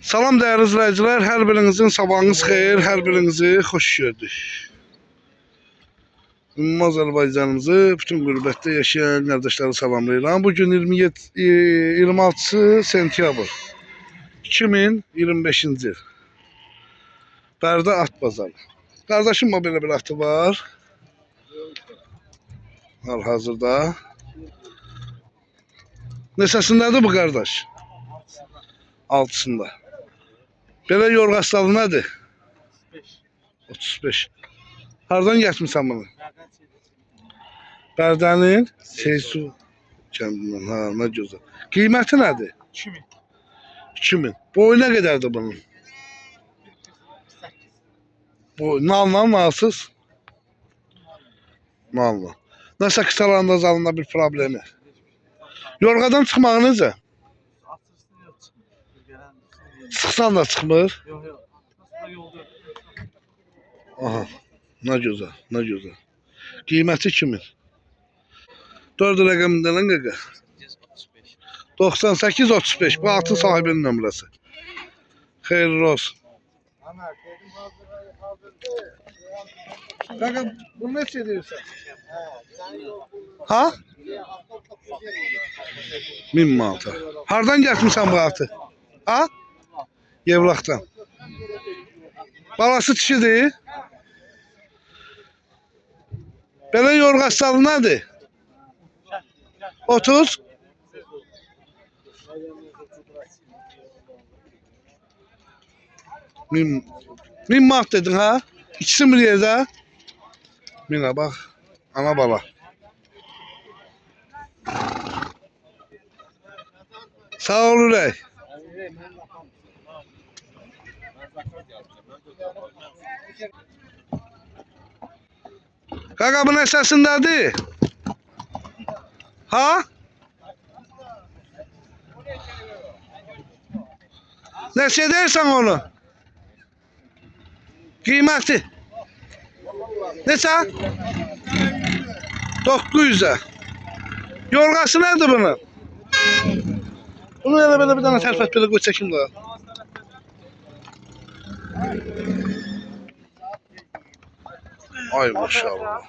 Salam değerli izleyiciler, her birinizin sabahınız xeyir, her birinizi hoş gördük. Azerbaycanımızı bütün qürbətdə yaşayan kardeşleri salamlayıram. Bugün 26 sentyabr 2025-ci il. Bərdə at bazarı. Kardeşim belə bir atı var. Hal-hazırda. Neçəsindədir bu kardeş? Altısında. Belə yorğastalı nədir? 35. Hardan getmisən bunu? Bərdənin Seysu kəndindən. Ha, nə gözəl. Qiyməti nədir? 2000. 2000. Boyu nə qədərdir bunun? Nalla, nalsız? Nalla. Nəsə qısalarında zalında bir problemi. Yorğadan çıxmağı necə? Çıxsan da çıxmır. Yok yok. Yolda. Aha. Nə gözəl, nə gözəl. Qiyməti 2000. 4 rəqəmindən nə qədər? 98-35. Bu atın sahibinin nömrəsi. Xeyirli olsun. Qaqa, bunu neçə edirsən? Ha? 1000 manata. Hardan getmisən bu atı? Ha? Yevlaqdan. Balası dişidir. Belə yorğastalı nədir? 30. Min manat dedin ha? İkisi bir yerdə. Minə bax. Ana bala. Sağ ol Ürək. Qaqa bu nə səsindədir? Ha? Neçə deyirsən onu? Qiyməti? Neçə? 900'e. Yorğası nədir bunun? Bunu elə belə bir dənə tərpət belə qoy çəkim də. Ay maşallah.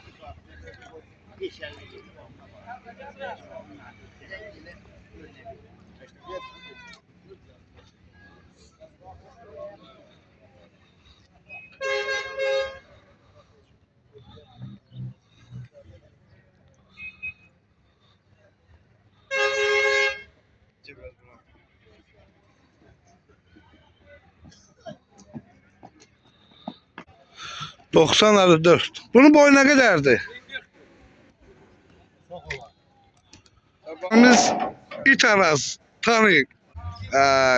...90-54. Bunun boyu ne kadardı? Biz it araz tanıyık.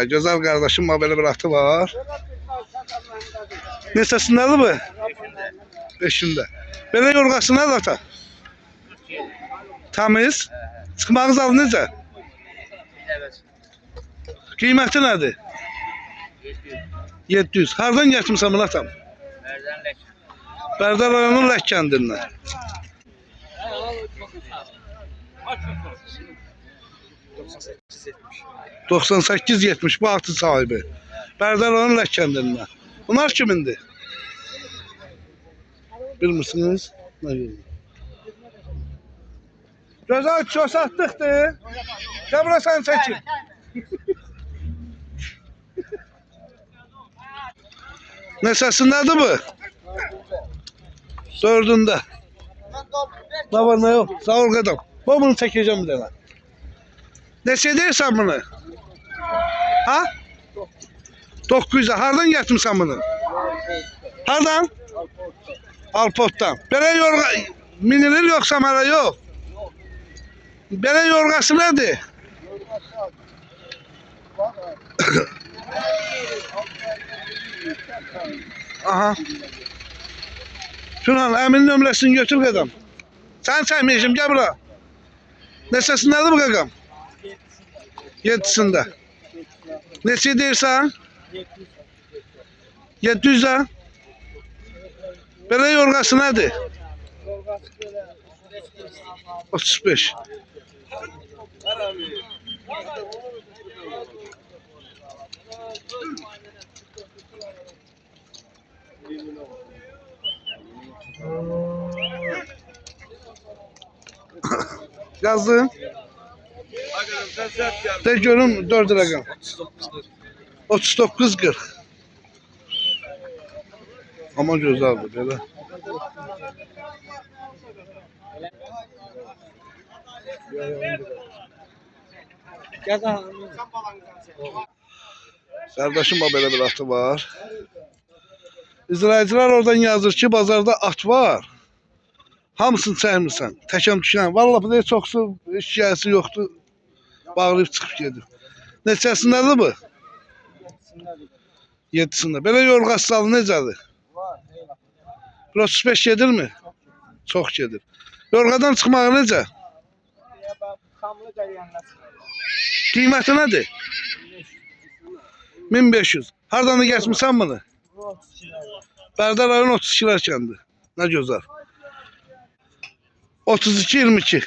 Güzel kardeşim böyle bir atı var. Neçəsindədir bu? 5'inde. Belə yorğası nədir ata? Tamiz. Çıxmağı zalı necə? Qiyməti nədir? 700. Hardan getmisən bunu atam? Bərdə rayonunun Lək kəndindən. 98-70 bu atı sahibi. Bərdə rayonunun Lək kəndindən. Bunlar kimindir? Bilmirsiniz? Gözəl çox satdıqdır. Gəl bura sən çəkin. Neçəsindədir bu? 4'ünde. Ne var ne yok? Sağ ol kadam. Ben bunu çekeceğim bir tane. Neçə deyirsən bunu? Ha? 900'e. Hardan getirmişsən bunu? Hardan? Alpot'tan. Belə yorğa minilir yoksa mələ yok. Belə yorğası nədir? Aha. Şunan əmin nömrəsini götür qaqam. Sən çəkməyəcəm, gəl bura. Neçəsindədir bu qaqam? 7'sində. Neçə deyirsən? 700'e. Belə yorğası nədir? 35. Yazdın. De görüm 4 rəqəm. 39.40. Ama gözəldir belə. Kardeşim belə bir atı var. İzləyicilər oradan yazır ki, bazarda at var. Hamısını çəkmirsən. Təkəm düşən. Vallahi bu da çoxsu şikayəsi yoxdur. Bağlayıb çıxıb gedir. Neçəsindədir bu? 7'sində. Belə yorğası salı necədir? 35 gedirmi? Çox gedir. Yorğadan çıxmağı necə? Qiyməti nədir? 1500. Hardan da geçmişsən bunu? Bərdə rayon 32 kəndi. Nə gözəl. 32-22.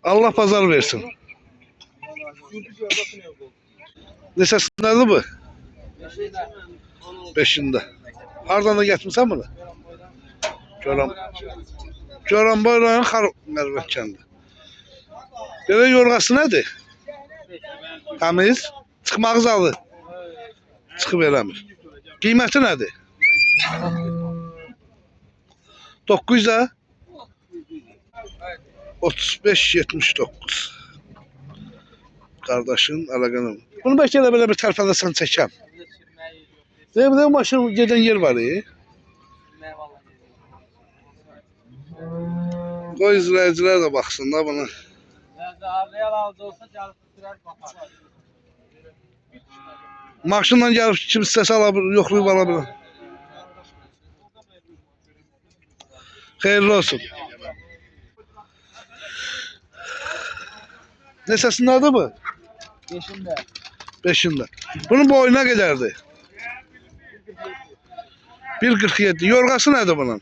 Allah pazar versin. Neçəsindədir bu? 5'ində. Hardan da getmişsən bunu? Görəm boylarının Xarmərvət kəndi. Belə yorğası nədir? Təmiz. Çıxmaq zalı. Çıxıb eləmir. Qiyməti nədir? 900'a 35-79. Kardeşin əlaqanım. Bunu bəlkə də belə bir tərpədəsən çəkəm. Deyəm maşın gedən yer var. Qoy izləyicilər də baxsınlar buna. Maşınla gəlib kim istəsə yoxlayıb ala bilər. Xeyirli olsun. Neçəsindədir bu? 5'inde. 5'ində. Bunun boyu nə qədərdir? 1.47. Yorğası nədir bunun?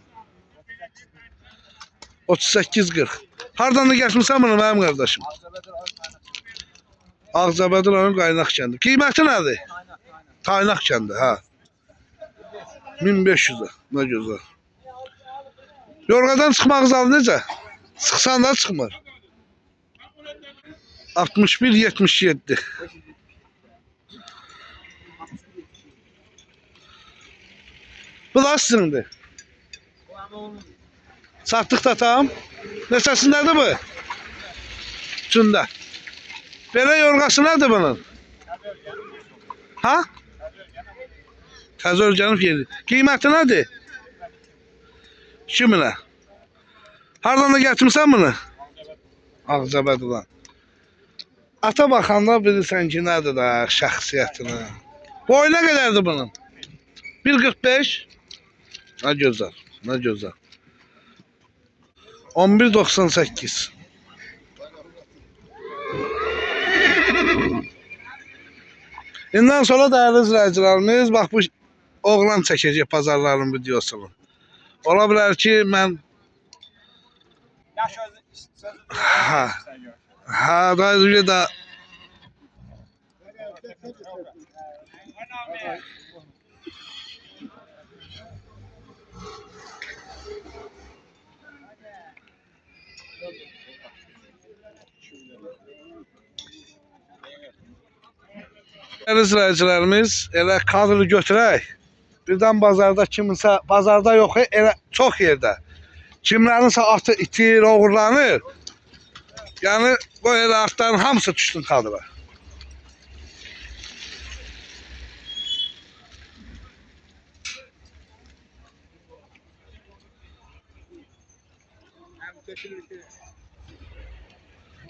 38-40. Hardan da geçmişsən bunu mənim qardaşım? Ağcabədir onun Qaynaq kəndi. Qiyməti nədir? Qaynaq kəndi, ha. 1500'ə. Nə gözəl. Yorğadan çıxmaq zalı necə? Çıxsan da çıxmır. 61-77. Bu da sizindir. Satdıq da tam. Neçəsindədir bu? Üçündə. Belə yorğası nədir bunun? Ha? Təzə örgənib yeri. Qiyməti nədir? 2000'ə. Hardan da gətirmişsən bunu? Ağcabədidən. Ata baxanda bilirsən ki, nədir də şəxsiyyətini. Boyu nə qədərdir bunun? 1.45. Nə gözəl, nə gözəl. 11.98. İndən sonra dəyərli izləyicilərimiz, bax bu oğlan çəkəcək pazarların videosunu. Ola bilər ki, mən da öyle da izləyicilərimiz elə kadrı götürək. Birdən bazarda kiminsə, bazarda yox, elə çox yerdə. Kimlərinsə atı itir, oğurlanır. Yəni bu elə atların hamısı düşsün kadra.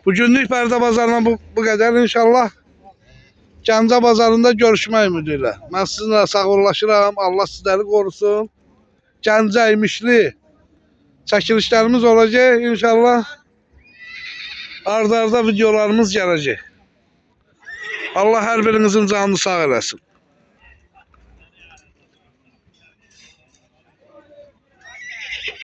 Bugünlük Bərdə bazarına bu qədər inşallah. Gəncə bazarında görüşmək ümidiyle. Mən sizinlə sağollaşıram. Allah sizləri qorusun. Gəncə imişli çəkilişlərimiz olacaq inşallah. Arda videolarımız gələcək. Allah hər birinizin canını sağ eləsin.